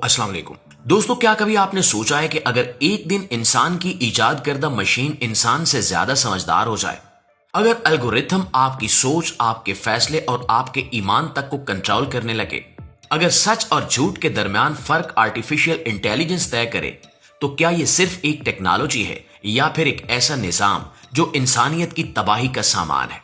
अस्सलाम वालेकुम दोस्तों, क्या कभी आपने सोचा है कि अगर एक दिन इंसान की इजाद करदा मशीन इंसान से ज्यादा समझदार हो जाए, अगर एल्गोरिथम आपकी सोच, आपके फैसले और आपके ईमान तक को कंट्रोल करने लगे, अगर सच और झूठ के दरमियान फर्क आर्टिफिशियल इंटेलिजेंस तय करे, तो क्या यह सिर्फ एक टेक्नोलॉजी है या फिर एक ऐसा निजाम जो इंसानियत की तबाही का सामान है?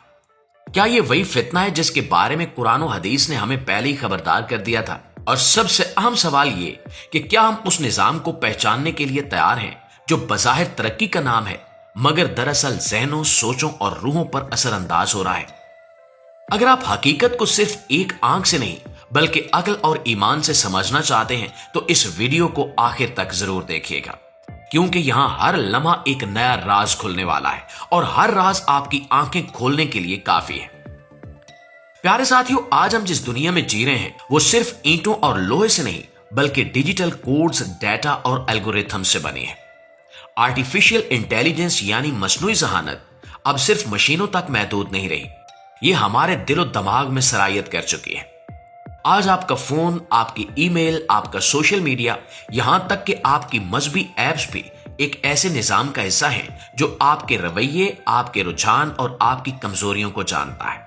क्या यह वही फितना है जिसके बारे में कुरान और हदीस ने हमें पहले ही खबरदार कर दिया था? और सबसे अहम सवाल ये कि क्या हम उस निजाम को पहचानने के लिए तैयार हैं जो बज़ाहिर तरक्की का नाम है मगर दरअसल ज़हनों, सोचों और रूहों पर असरअंदाज हो रहा है? अगर आप हकीकत को सिर्फ एक आंख से नहीं बल्कि अक्ल और ईमान से समझना चाहते हैं तो इस वीडियो को आखिर तक जरूर देखिएगा, क्योंकि यहां हर लम्हा एक नया राज खुलने वाला है और हर राज आपकी आंखें खोलने के लिए काफी है। प्यारे साथियों, आज हम जिस दुनिया में जी रहे हैं वो सिर्फ ईंटों और लोहे से नहीं बल्कि डिजिटल कोड्स, डाटा और एल्गोरिथम से बनी है। आर्टिफिशियल इंटेलिजेंस यानी मसनूई ज़हानत अब सिर्फ मशीनों तक महदूद नहीं रही, ये हमारे दिलो दिमाग में सरायत कर चुकी है। आज आपका फोन, आपकी ईमेल, आपका सोशल मीडिया, यहां तक कि आपकी मजहबी ऐप्स भी एक ऐसे निजाम का हिस्सा है जो आपके रवैये, आपके रुझान और आपकी कमजोरियों को जानता है।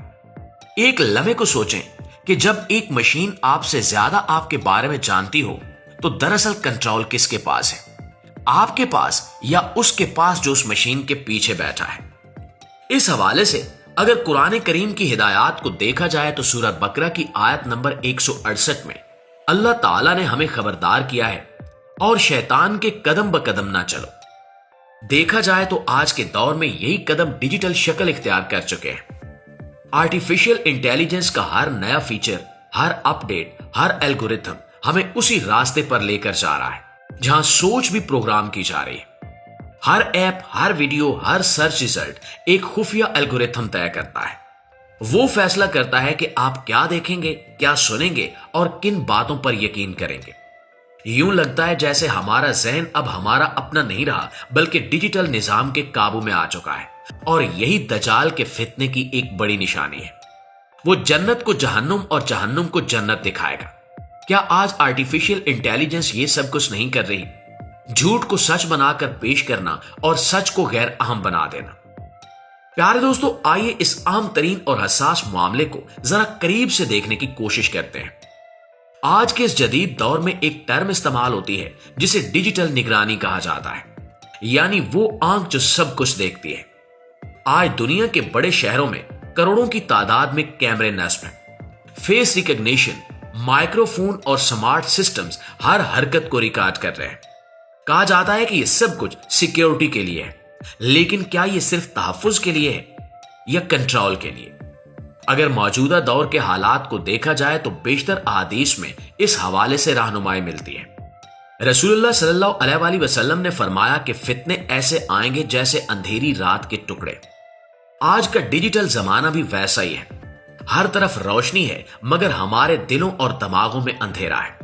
एक लम्हे को सोचें कि जब एक मशीन आपसे ज्यादा आपके बारे में जानती हो तो दरअसल कंट्रोल किसके पास है, आपके पास या उसके पास जो उस मशीन के पीछे बैठा है? इस हवाले से अगर कुरान करीम की हिदायत को देखा जाए तो सूरह बकरा की आयत नंबर 168 में अल्लाह ताला ने हमें खबरदार किया है और शैतान के कदम ब कदम ना चलो। देखा जाए तो आज के दौर में यही कदम डिजिटल शक्ल इख्तियार कर चुके हैं। आर्टिफिशियल इंटेलिजेंस का हर नया फीचर, हर अपडेट, हर एल्गोरिथम हमें उसी रास्ते पर लेकर जा रहा है जहां सोच भी प्रोग्राम की जा रही है। हर ऐप, हर वीडियो, हर सर्च रिजल्ट एक खुफिया एल्गोरिथम तय करता है। वो फैसला करता है कि आप क्या देखेंगे, क्या सुनेंगे और किन बातों पर यकीन करेंगे। यूं लगता है जैसे हमारा जहन अब हमारा अपना नहीं रहा बल्कि डिजिटल निजाम के काबू में आ चुका है, और यही दजाल के फितने की एक बड़ी निशानी है। वो जन्नत को जहन्नुम और जहन्नुम को जन्नत दिखाएगा। क्या आज आर्टिफिशियल इंटेलिजेंस ये सब कुछ नहीं कर रही? झूठ को सच बनाकर पेश करना और सच को गैर अहम बना देना। प्यारे दोस्तों, आइए इस अहम तरीन और हसास मामले को जरा करीब से देखने की कोशिश करते हैं। आज के इस जदीद दौर में एक टर्म इस्तेमाल होती है जिसे डिजिटल निगरानी कहा जाता है, यानी वो आंख जो सब कुछ देखती है। आज दुनिया के बड़े शहरों में करोड़ों की तादाद में कैमरे नस्ब हैं। फेस रिकॉग्निशन, माइक्रोफोन और स्मार्ट सिस्टम्स हर हरकत को रिकॉर्ड कर रहे हैं। कहा जाता है कि ये सब कुछ सिक्योरिटी के लिए है, लेकिन क्या ये सिर्फ तहफ्फुज के लिए है या कंट्रोल के लिए? अगर मौजूदा दौर के हालात को देखा जाए तो बेशतर अहादीस में इस हवाले से रहनुमाई मिलती है। रसूलुल्लाह सल्लल्लाहु अलैहि वसल्लम ने फरमाया कि फितने ऐसे आएंगे जैसे अंधेरी रात के टुकड़े। आज का डिजिटल जमाना भी वैसा ही है। हर तरफ रोशनी है मगर हमारे दिलों और दिमागों में अंधेरा है।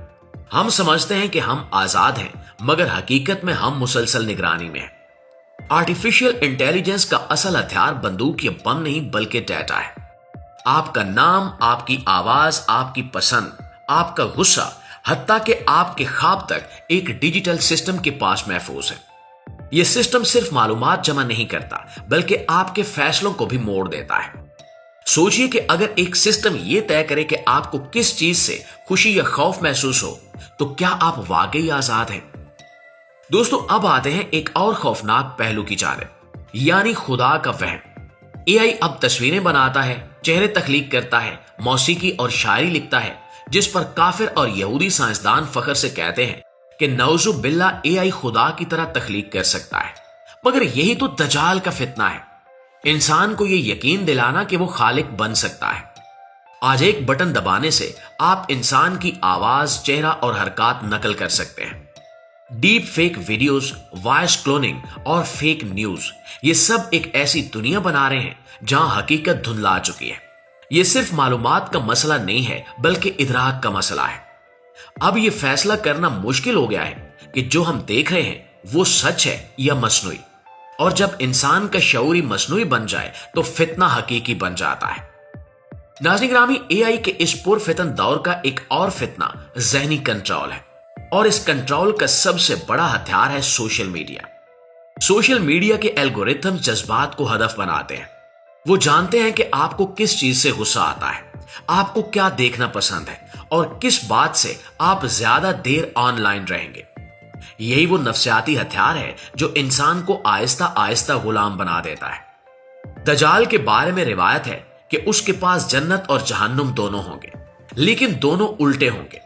हम समझते हैं कि हम आजाद हैं मगर हकीकत में हम मुसलसल निगरानी में हैं। आर्टिफिशियल इंटेलिजेंस का असल हथियार बंदूक या बम नहीं बल्कि डाटा है। आपका नाम, आपकी आवाज, आपकी पसंद, आपका गुस्सा, हत्ता कि आपके ख्वाब तक एक डिजिटल सिस्टम के पास महफूज है। यह सिस्टम सिर्फ मालूमात जमा नहीं करता बल्कि आपके फैसलों को भी मोड़ देता है। सोचिए कि अगर एक सिस्टम यह तय करे कि आपको किस चीज से खुशी या खौफ महसूस हो, तो क्या आप वाकई आजाद हैं? दोस्तों, अब आते हैं एक और खौफनाक पहलू की जानिब, यानी खुदा का वहम। एआई अब तस्वीरें बनाता है, चेहरे तख्लीक करता है, मौसीकी और शायरी लिखता है, जिस पर काफिर और यहूदी साइंसदान फख्र से कहते हैं कि नौजु बिल्ला एआई खुदा की तरह तख्लीक कर सकता है। मगर यही तो दजाल का फितना है, इंसान को यह यकीन दिलाना कि वो खालिक बन सकता है। आज एक बटन दबाने से आप इंसान की आवाज, चेहरा और हरकत नकल कर सकते हैं। Deep fake videos, voice cloning और फेक न्यूज, ये सब एक ऐसी दुनिया बना रहे हैं जहां हकीकत धुंधला चुकी है। यह सिर्फ मालूमात का मसला नहीं है बल्कि इदराक का मसला है। अब यह फैसला करना मुश्किल हो गया है कि जो हम देख रहे हैं वो सच है या मसनूई, और जब इंसान का शऊरी मसनूई बन जाए तो फितना हकीकी बन जाता है। नाज़रीन ग्रामी, एआई के इस पुरफितन दौर का एक और फितना ज़हनी कंट्रोल है। اور اس کنٹرول کا سب سے بڑا ہتھیار ہے سوشل میڈیا۔ سوشل میڈیا کے الگورتھم جذبات کو ہدف بناتے ہیں۔ وہ جانتے ہیں کہ آپ کو کس چیز سے غصہ آتا ہے، آپ کو کیا دیکھنا پسند ہے اور کس بات سے آپ زیادہ دیر آن لائن رہیں گے۔ یہی وہ نفسیاتی ہتھیار ہے جو انسان کو آہستہ آہستہ غلام بنا دیتا ہے۔ دجال کے بارے میں روایت ہے کہ اس کے پاس جنت اور جہنم دونوں ہوں گے، لیکن دونوں الٹے ہوں گے۔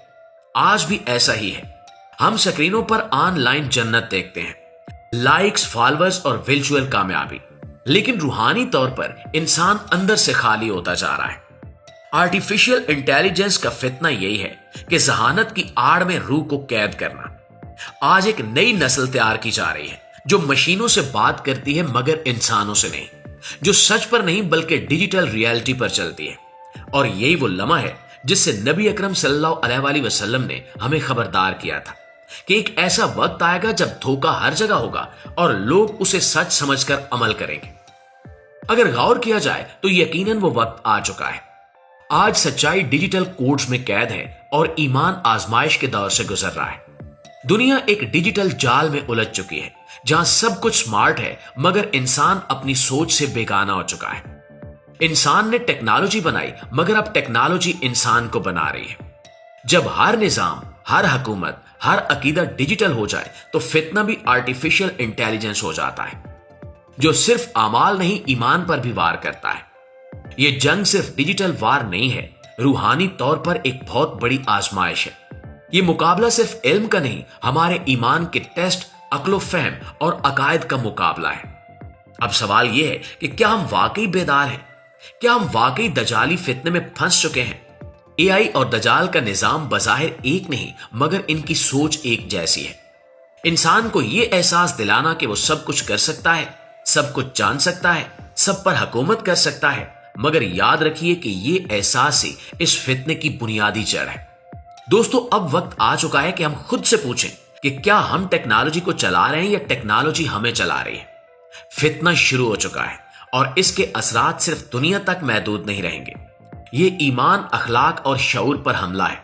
آج بھی ایسا ہی ہے۔ ہم سکرینوں پر آن لائن جنت دیکھتے ہیں، لائکس، فالوورز اور ورچوئل کامیابی، لیکن روحانی طور پر انسان اندر سے خالی ہوتا جا رہا ہے۔ آرٹیفیشل انٹیلیجنس کا فتنہ یہی ہے کہ ذہانت کی آڑ میں روح کو قید کرنا۔ آج ایک نئی نسل تیار کی جا رہی ہے جو مشینوں سے بات کرتی ہے مگر انسانوں سے نہیں، جو سچ پر نہیں بلکہ ڈیجیٹل ریالٹی پر چلتی ہے۔ اور یہی وہ لمحہ ہے جس سے نبی اکرم صلی اللہ علیہ وآلہ وسلم نے ہمیں خبردار کیا تھا کہ ایک ایسا وقت آئے گا جب دھوکہ ہر جگہ ہوگا اور لوگ اسے سچ سمجھ کر عمل کریں گے۔ اگر غور کیا جائے تو یقیناً وہ وقت آ چکا ہے۔ آج سچائی ڈیجیٹل کوڈز میں قید ہے اور ایمان آزمائش کے دور سے گزر رہا ہے۔ دنیا ایک ڈیجیٹل جال میں الجھ چکی ہے جہاں سب کچھ سمارٹ ہے مگر انسان اپنی سوچ سے بیگانہ ہو چکا ہے۔ انسان نے ٹیکنالوجی بنائی مگر اب ٹیکنالوجی انسان کو بنا رہی ہے۔ جب ہر نظام، ہر حکومت، ہر عقیدہ ڈیجیٹل ہو جائے تو فتنہ بھی آرٹیفیشل انٹیلیجنس ہو جاتا ہے، جو صرف اعمال نہیں ایمان پر بھی وار کرتا ہے۔ یہ جنگ صرف ڈیجیٹل وار نہیں ہے، روحانی طور پر ایک بہت بڑی آزمائش ہے۔ یہ مقابلہ صرف علم کا نہیں، ہمارے ایمان کے ٹیسٹ، عقل و فہم اور عقائد کا مقابلہ ہے۔ اب سوال یہ ہے کہ کیا ہم واقعی بیدار ہیں؟ کیا ہم واقعی دجالی فتنے میں پھنس چکے ہیں؟ اے آئی اور دجال کا نظام بظاہر ایک نہیں مگر ان کی سوچ ایک جیسی ہے۔ انسان کو یہ احساس دلانا کہ وہ سب کچھ کر سکتا ہے، سب کچھ جان سکتا ہے، سب پر حکومت کر سکتا ہے، مگر یاد رکھیے کہ یہ احساس ہی اس فتنے کی بنیادی جڑ ہے۔ دوستو، اب وقت آ چکا ہے کہ ہم خود سے پوچھیں کہ کیا ہم ٹیکنالوجی کو چلا رہے ہیں یا ٹیکنالوجی ہمیں چلا رہی ہے؟ فتنہ شروع ہو چکا ہے اور اس کے اثرات صرف دنیا تک محدود نہیں رہیں گے۔ یہ ایمان، اخلاق اور شعور پر حملہ ہے۔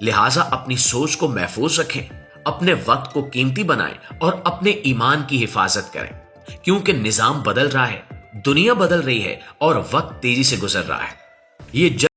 لہٰذا اپنی سوچ کو محفوظ رکھیں، اپنے وقت کو قیمتی بنائیں اور اپنے ایمان کی حفاظت کریں، کیونکہ نظام بدل رہا ہے، دنیا بدل رہی ہے اور وقت تیزی سے گزر رہا ہے۔ یہ